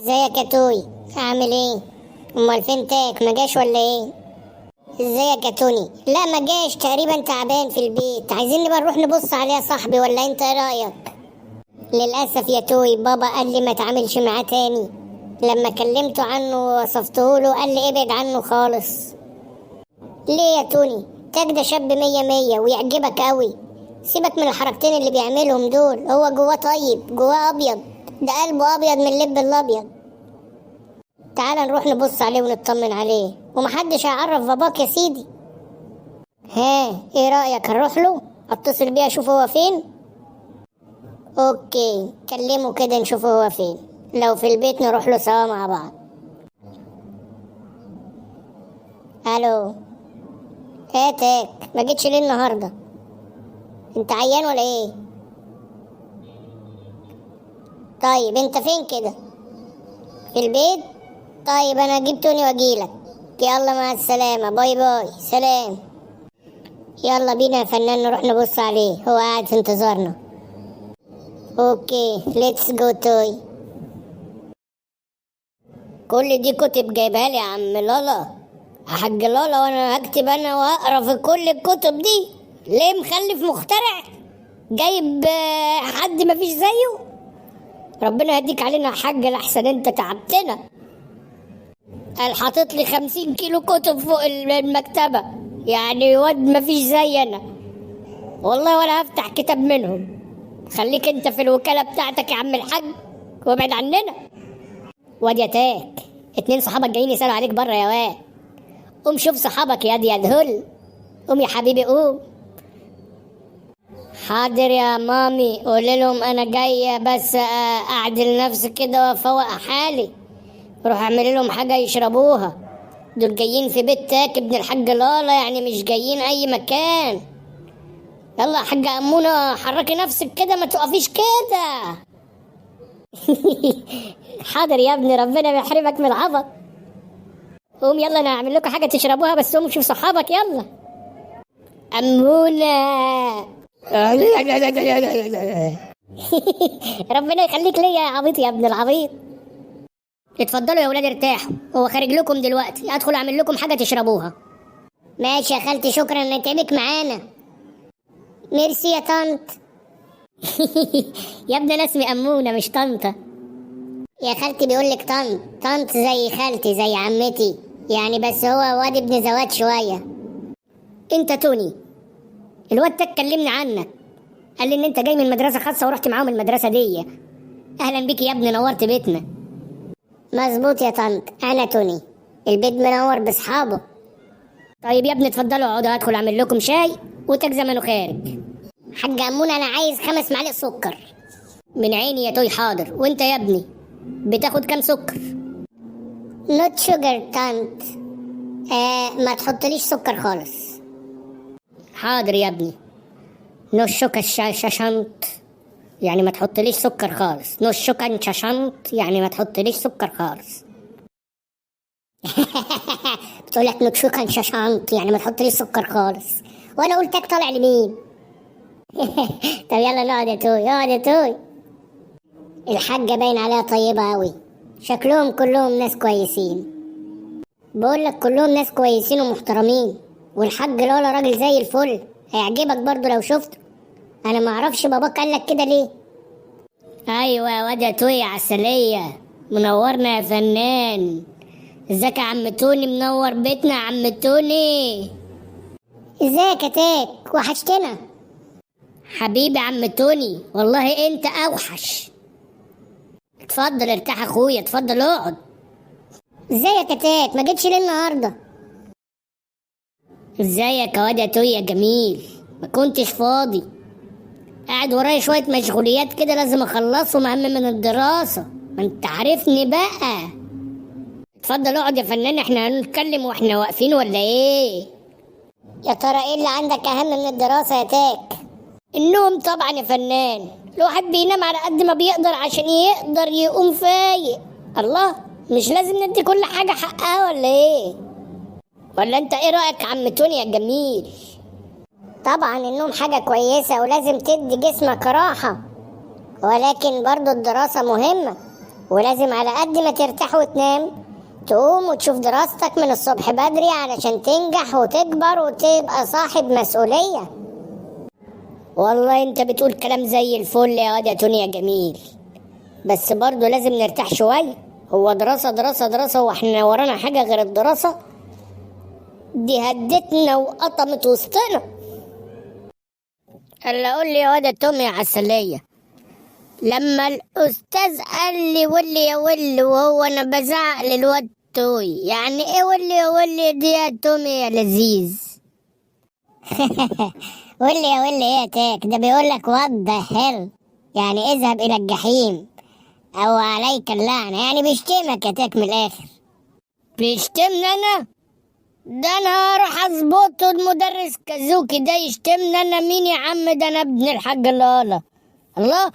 ازيك يا توي؟ عامل ايه؟ امال فين تاك؟ ما جاش ولا ايه؟ ازيك يا توني؟ لا ما جاش، تقريبا تعبان في البيت. عايزين نبقى نروح نبص عليه يا صاحبي، ولا انت ايه رايك؟ للاسف يا توي، بابا قال لي ما تعاملش معاه تاني. لما كلمته عنه ووصفته له قال لي ابعد عنه خالص. ليه يا توني؟ تاك ده شاب مية مية ويعجبك قوي. سيبك من الحركتين اللي بيعملهم دول، هو جواه طيب، جواه ابيض. ده قلبه ابيض من اللب الابيض. تعال نروح نبص عليه ونطمن عليه، ومحدش هيعرف باباك يا سيدي. ها ايه رأيك؟ هنروح له؟ اتصل بيه اشوف هو فين. اوكي كلمه كده نشوف هو فين، لو في البيت نروح له سوا مع بعض. الو. هاتك، ما جيتش ليه النهارده؟ انت عيان ولا ايه؟ طيب انت فين كده؟ في البيت؟ طيب انا اجيب توني واجيلك. يلا مع السلامة، باي باي، سلام. يلا بينا يا فنان نروح نبص عليه، هو قاعد في انتظارنا. اوكي ليتس جو توي. كل دي كتب جايبها لي يا عم لالا؟ يا حاج لالا، وانا هكتب انا واقرا في كل الكتب دي؟ ليه مخلف مخترع جايب حد مفيش زيه؟ ربنا يهديك علينا يا حاج، لحسن انت تعبتنا. قال حاطط لي 50 كيلو كتب فوق المكتبة، يعني واد مفيش زي انا والله، ولا هفتح كتاب منهم. خليك انت في الوكالة بتاعتك يا عم الحاج وابعد عننا. واد يا تاك، 2 صحابك جايين يسألوا عليك بره يا واد. قوم شوف صحابك يا دي يا دهل. قوم يا حبيبي قوم. حاضر يا مامي، قول لهم انا جايه بس اعدل نفسي كده وافوق حالي. روح اعمل لهم حاجه يشربوها. دول جايين في بيت تاك ابن الحاج لالا، يعني مش جايين اي مكان. يلا يا حاجه امونه، حركي نفسك كده، ما تقفيش كده. حاضر يا ابني، ربنا بيحرمك من العبط. قوم يلا، انا هعمل لكم حاجه تشربوها، بس قوم شوف صحابك يلا. امونه. ربنا يخليك ليا يا عبيط يا ابن العبيط. اتفضلوا يا ولاد ارتاحوا، هو خارج لكم دلوقتي، ادخل اعمل لكم حاجه تشربوها. ماشي يا خالتي، شكرا ان تعبك معانا. ميرسي يا طنط. يا ابني انا اسمي امونه مش طنطه. يا خالتي بيقول لك طنط. طنط زي خالتي زي عمتي يعني، بس هو واد ابن زوات شويه. انت توني، الواد ده كلمني عنك، قال لي ان انت جاي من مدرسه خاصه ورحت معاهم المدرسه دي. اهلا بيك يا ابني، نورت بيتنا. مظبوط يا طنط، انا توني، البيت منور باصحابه. طيب يا ابني اتفضلوا اقعدوا، هدخل اعمل لكم شاي وتاك زمانه خارج. حاج امون انا عايز 5 معالق سكر. من عيني يا توي، حاضر. وانت يا ابني بتاخد كام سكر؟ نوت شوجر طنط. ما تحطليش سكر خالص. حاضر يا ابني. نص شوكة شاشنط، يعني ما تحطليش سكر خالص. نص شوكة شاشنط يعني ما تحطليش سكر خالص. بتقولك نص شوكة شاشنط يعني ما تحطليش سكر خالص، وانا قلتك طالع لمين؟ طب يلا نقعد يا توي، اقعد يا توي. الحاجة باين عليها طيبة اوي، شكلهم كلهم ناس كويسين. بقولك كلهم ناس كويسين ومحترمين، والحاج لالا راجل زي الفل، هيعجبك برضو لو شفته. انا معرفش باباك قالك كده ليه. ايوه يا واد يا توي عسلية، منورنا يا فنان. ازيك يا عم توني؟ منور بيتنا يا عم توني. ازيك يا تاك؟ وحشتنا حبيبي. عم توني والله انت اوحش. اتفضل ارتاح اخويا، اتفضل اقعد. ازيك يا تاك؟ ما جيتش ليه النهارده؟ ازيك يا واد يا توي يا جميل؟ ما كنتش فاضي، قاعد ورايا شويه مشغوليات كده لازم اخلصهم، اهم من الدراسه، ما انت عارفني بقى. اتفضل اقعد يا فنان، احنا هنتكلم واحنا واقفين ولا ايه؟ يا ترى ايه اللي عندك اهم من الدراسه يا تاك؟ النوم طبعا يا فنان، الواحد بينام على قد ما بيقدر عشان يقدر يقوم فايق. الله، مش لازم ندي كل حاجة حقها ولا ايه؟ ولا انت ايه رأيك يا عم توني يا جميل؟ طبعا النوم حاجة كويسة ولازم تدي جسمك راحة، ولكن برضو الدراسة مهمة. ولازم على قد ما ترتاح وتنام تقوم وتشوف دراستك من الصبح بدري علشان تنجح وتكبر وتبقى صاحب مسؤولية. والله انت بتقول كلام زي الفل يا واد يا توني يا جميل، بس برضه لازم نرتاح شوية. هو دراسة دراسة دراسة واحنا ورانا حاجة غير الدراسة؟ دي هدتنا وقطمت وسطنا. هلا قول لي يا واد يا تومي يا عسلية، لما الأستاذ قال لي ولي يا ولي وهو أنا بزعق للواد توي، يعني إيه ولي يا ولي دي يا تومي يا لذيذ؟ ولي يا ولي إيه يا تاك؟ ده بيقولك what the hell، يعني اذهب إلى الجحيم أو عليك اللعنة، يعني بيشتمك يا تاك من الآخر. بيشتمني أنا؟ ده أنا هروح أظبطه المدرس كازوكي ده يشتمني أنا؟ مين يا عم ده؟ أنا ابن الحاج لالا. الله،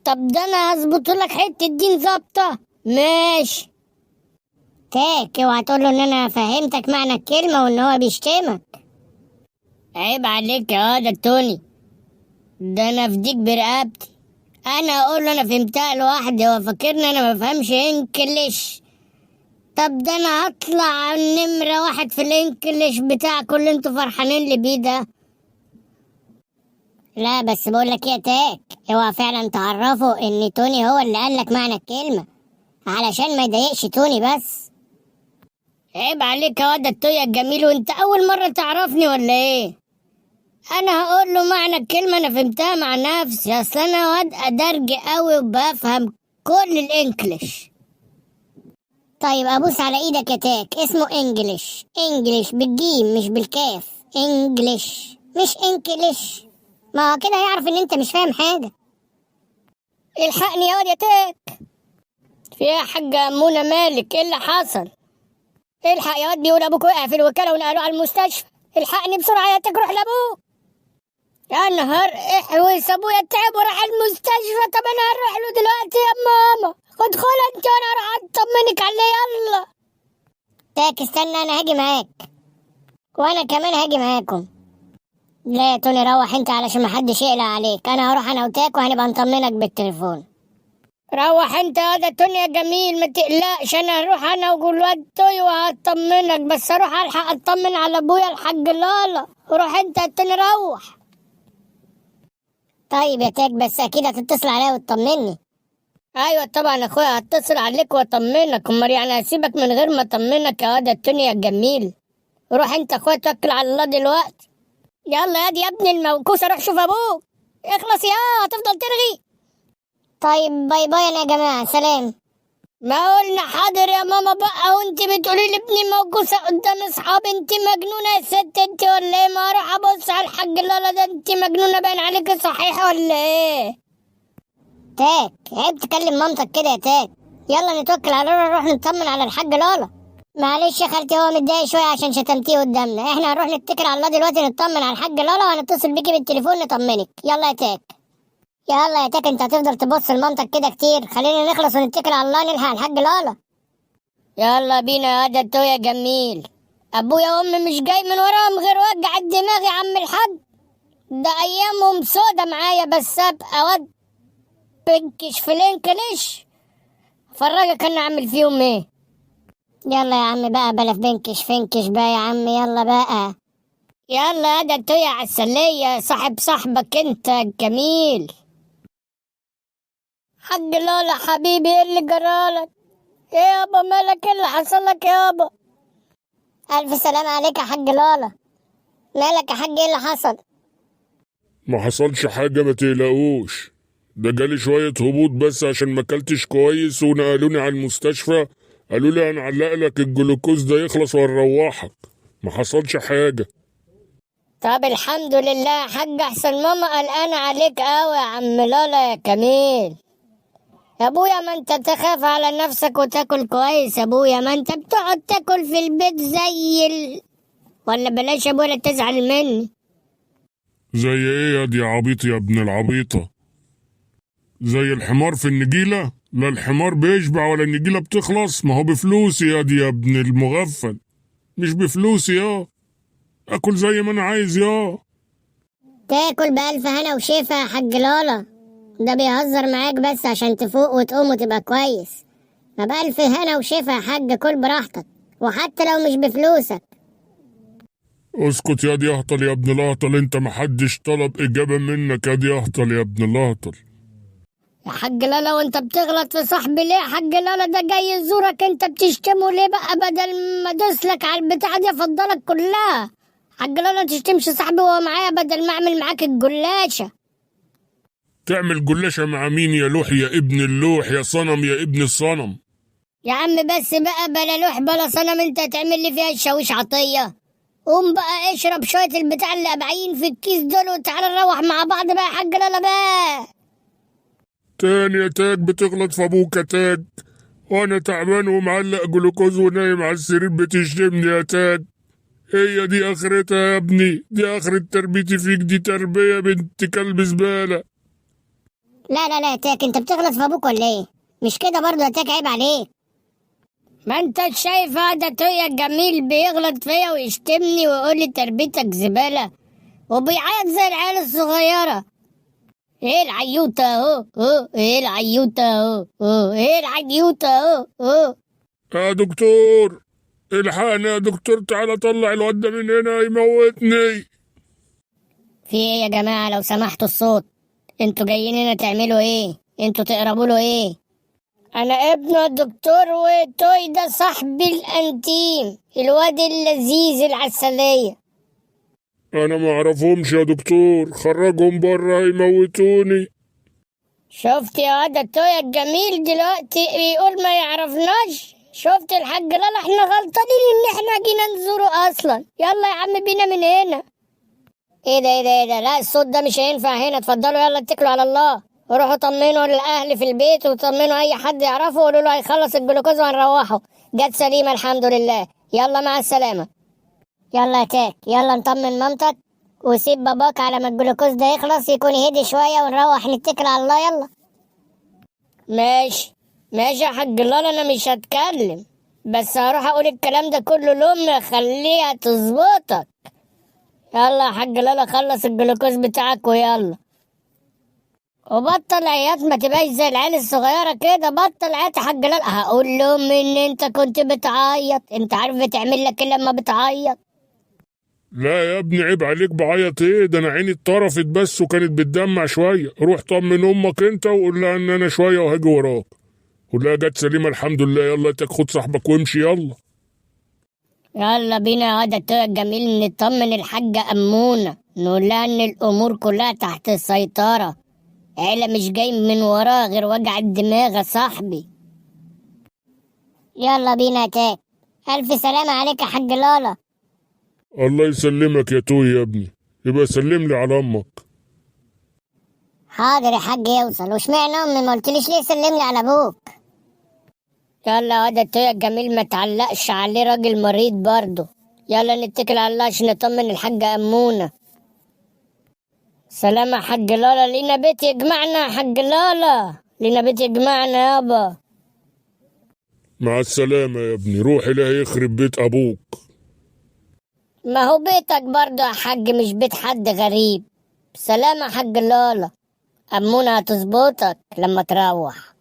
طب ده انا هظبطه لك حته دين ظابطه. ماشي تاك، اوعى تقول له ان انا فهمتك معنى الكلمه وان هو بيشتمك. عيب عليك يا واد التوني، ده انا افديك برقبتي. انا اقول له انا فهمتها لوحدي، هو فاكرني انا ما بفهمش انكليش؟ طب ده انا هطلع نمره واحد في الانكليش بتاعكم اللي انتوا فرحانين لي بيه ده. لا بس بقولك يا تاك، اوعى فعلا تعرفه ان توني هو اللي قالك معنى الكلمة علشان ما يضايقش توني بس. عيب عليك يا واد التوية الجميل، وانت اول مرة تعرفني ولا ايه؟ انا هقول له معنى الكلمة، انا فهمتها مع نفسي، اصل انا واد ادرج قوي وبفهم كل الانكليش. طيب ابوس على ايدك يا تاك، اسمه انجليش، انجليش بالجيم مش بالكاف، انجليش مش انكليش. ما كده هيعرف ان انت مش فاهم حاجة. الحقني يا واد يا تاك. في ايه يا حاجة منى مالك؟ ايه اللي حصل؟ الحق يا واد، بيقول ابوك وقع في الوكالة ونقلوه على المستشفى. الحقني بسرعة يا تاك، روح لابوك. يا نهار احوس، ابويا تعب وراح المستشفى. طب انا هروح له دلوقتي يا ماما. ادخل انت وانا هروح اطمنك عليه. يلا تاك استنى، انا هاجي معاك وانا كمان هاجي معاكم. لا يا توني روح انت علشان محدش يقلق عليك، انا هروح انا وتاك وهنبقى نطمنك بالتليفون. روح انت يا توني يا جميل، ما تقلقش، انا هروح انا والواد توي وهطمنك، بس اروح الحق اطمن على ابويا الحاج لالا. روح انت يا توني روح. طيب يا تاك بس اكيد هتتصل عليا وتطمني. ايوه طبعا اخويا هتصل عليك واطمنك، امال يعني هسيبك من غير ما اطمنك يا واد التوني يا جميل؟ روح انت اخويا توكل على الله دلوقتي. يلا يا ابن الموكوسة روح شوف ابوك. اخلص يا هتفضل ترغي. طيب باي باي انا يا جماعة، سلام. ما قلنا حاضر يا ماما بقى وانت بتقولي لي ابن الموكوسة قدام اصحابي؟ انت مجنونة يا ست انت ولا ايه؟ ما اروح ابص على الحاج لالا ده، انت مجنونة باين عليك صحيح ولا ايه؟ تاك عيب تكلم مامتك كده يا تاك. يلا نتوكل على الله نروح نطمن على الحاج لالا. معلش يا خالتي هو متضايق شويه عشان شتمتيه قدامنا، احنا هنروح نتكل على الله دلوقتي نطمن على الحاج لالا وهنتصل بيكي بالتليفون نطمنك. يلا يا تاك. يلا يا تاك، انت هتفضل تبص لمامتك كده كتير؟ خلينا نخلص ونتكل على الله نلحق الحاج لالا. يلا بينا يا واد التوي يا جميل. ابويا وامي مش جاي من وراهم غير وجع الدماغ يا عم الحاج، ده ايامهم سودا معايا، بس ابقى واد بنكش في الانكليش فرجك انا اعمل فيهم ايه. يلا يا عم بقى بلا بنكش فنكش بقى يا عم، يلا بقى. يلا يا ده التوية عسلية صاحب صاحبك انت جميل. حاج لالا حبيبي ايه اللي جرالك؟ ايه يابا مالك؟ ايه اللي حصلك يابا؟ الف سلام عليك يا حاج لالا. مالك يا حاج؟ ايه اللي حصل؟ ما حصلش حاجة ما تقلقوش، ده جالي شوية هبوط بس عشان ما اكلتش كويس ونقلوني على المستشفى، قالوا لي هنعلق لك الجلوكوز ده يخلص ونروحك. ما حصلش حاجة. طب الحمد لله يا حاج، احسن ماما قلقانة عليك قوي يا عم لالا يا كميل. يا ابويا ما انت تخاف على نفسك وتاكل كويس يا ابويا، ما انت بتقعد تاكل في البيت ولا بلاش يا ابويا تزعل مني. زي ايه يا دي عبيط يا ابن العبيطة؟ زي الحمار في النجيلة؟ لا الحمار بيشبع ولا النجيلة بتخلص، ما هو بفلوسي يا دي يا ابن المغفل. مش بفلوسي يا اكل زي ما انا عايز يا. تاكل بألف هنا وشفا يا حاج لالا، ده بيهزر معاك بس عشان تفوق وتقوم وتبقى كويس. ما بألف هنا وشفا يا حاج، كل براحتك وحتى لو مش بفلوسك. اسكت يا دي اهطل يا ابن الاهطل، انت محدش طلب اجابة منك يا دي اهطل يا ابن الاهطل. يا حاج لالا وانت بتغلط في صاحبي ليه يا حاج لالا؟ ده جاي يزورك، انت بتشتمه ليه بقى؟ بدل ما ادوسلك على البتاعة دي افضلك كلها. حاج لالا تشتمش صاحبي وهو معايا بدل ما اعمل معاك الجلاشة. تعمل جلاشة مع مين يا لوح يا ابن اللوح يا صنم يا ابن الصنم؟ يا عم بس بقى بلا لوح بلا صنم، انت هتعمل لي فيها الشاويش عطية. قوم بقى اشرب شوية البتاع اللي قابعين في الكيس دول وتعالى نروح مع بعض بقى يا حاج لالا بقى. تاني يا تاج بتغلط في ابوك يا تاج، وانا تعبان ومعلق جلوكوز ونايم على السرير بتشتمني يا تاج. هي دي اخرتها يا ابني؟ دي اخرة تربيتي فيك؟ دي تربية بنت كلب زبالة. لا لا لا يا تاك، انت بتغلط في ابوك ولا ايه؟ مش كده برضه يا تاك، عيب عليك. ما انت شايف هذا تويا الجميل بيغلط فيا ويشتمني ويقول لي تربيتك زبالة وبيعيط زي العيال الصغيرة. ايه العيوطة اهو ايه العيوطة اهو ايه العيوطة اهو. يا دكتور الحقني يا دكتور، تعالى طلع الواد ده من هنا يموتني. في ايه يا جماعة لو سمحتوا الصوت؟ انتوا جايين هنا تعملوا ايه؟ انتوا تقربوا له ايه؟ انا ابن الدكتور وتوي ده صاحبي الانتيم، الواد اللذيذ العسلية. انا ما اعرفهمش يا دكتور، خرجهم بره يموتوني. شفت يا واد التوي الجميل دلوقتي بيقول ما يعرفناش؟ شفت الحاج لالا احنا غلطانين ان احنا جينا نزوره اصلا. يلا يا عم بينا من هنا. ايه ده ايه ده ايه ده؟ لا الصوت ده مش هينفع هنا، اتفضلوا يلا اتكلوا على الله. روحوا طمنوا الاهل في البيت وطمنوا اي حد يعرفه وقولوا له هيخلص الجلوكوز وهنروحه. جت سليمة الحمد لله. يلا مع السلامة. يلا يا تاك، يلا نطمن مامتك وسيب باباك على ما الجلوكوز ده يخلص يكون هدي شوية ونروح نتكل على الله. يلا ماشي ماشي يا حاج لالا، انا مش هتكلم بس هروح اقول الكلام ده كله لامي اخليها تظبطك. يلا يا حاج لالا خلص الجلوكوز بتاعك ويلا. وبطل عياط، ما تبقاش زي العيال الصغيرة كده، بطل عياط يا حاج لالا. هقول لهم ان انت كنت بتعيط، انت عارف بتعمل لك ايه لما بتعيط؟ لا يا ابني عيب عليك، بعيط ايه ده؟ انا عيني اتطرفت بس وكانت بتدمع شويه. روح طمن امك انت وقول لها ان انا شويه وهاجي وراك. قول لها جت سليمه الحمد لله. يلا تاك خد صاحبك وامشي يلا. يلا بينا يا واد التوي الجميل نطمن الحاجة أمونة، نقول لها إن الأمور كلها تحت السيطرة، عيلة مش جاي من وراها غير وجع الدماغ يا صاحبي. يلا بينا يا تاك. ألف سلامة عليك يا حاج لالا. الله يسلمك يا توي يا ابني، يبقى سلم لي على امك. حاضر يا حاج يوصل. واشمعنى أمي؟ ما قلتليش ليه سلم لي على أبوك؟ يلا يا واد التوي الجميل ما تعلقش عليه، راجل مريض برضه. يلا نتكل على الله عشان نطمن الحاجة أمونة. سلام يا حاج لالا، لينا بيت يجمعنا يا حاج لالا، لينا بيت يجمعنا يابا. مع السلامه يا ابني، روح إلهي يخرب بيت ابوك. ما هو بيتك برضه يا حاج، مش بيت حد غريب. سلام يا حاج لالا، أمونة هتظبطك لما تروح.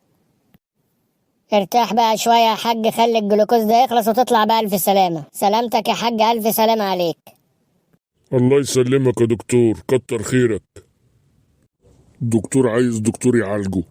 ارتاح بقى شوية يا حاج، خلي الجلوكوز ده يخلص وتطلع بألف سلامة. سلامتك يا حاج، ألف سلامة عليك. الله يسلمك يا دكتور، كتر خيرك. الدكتور عايز دكتور يعالجه.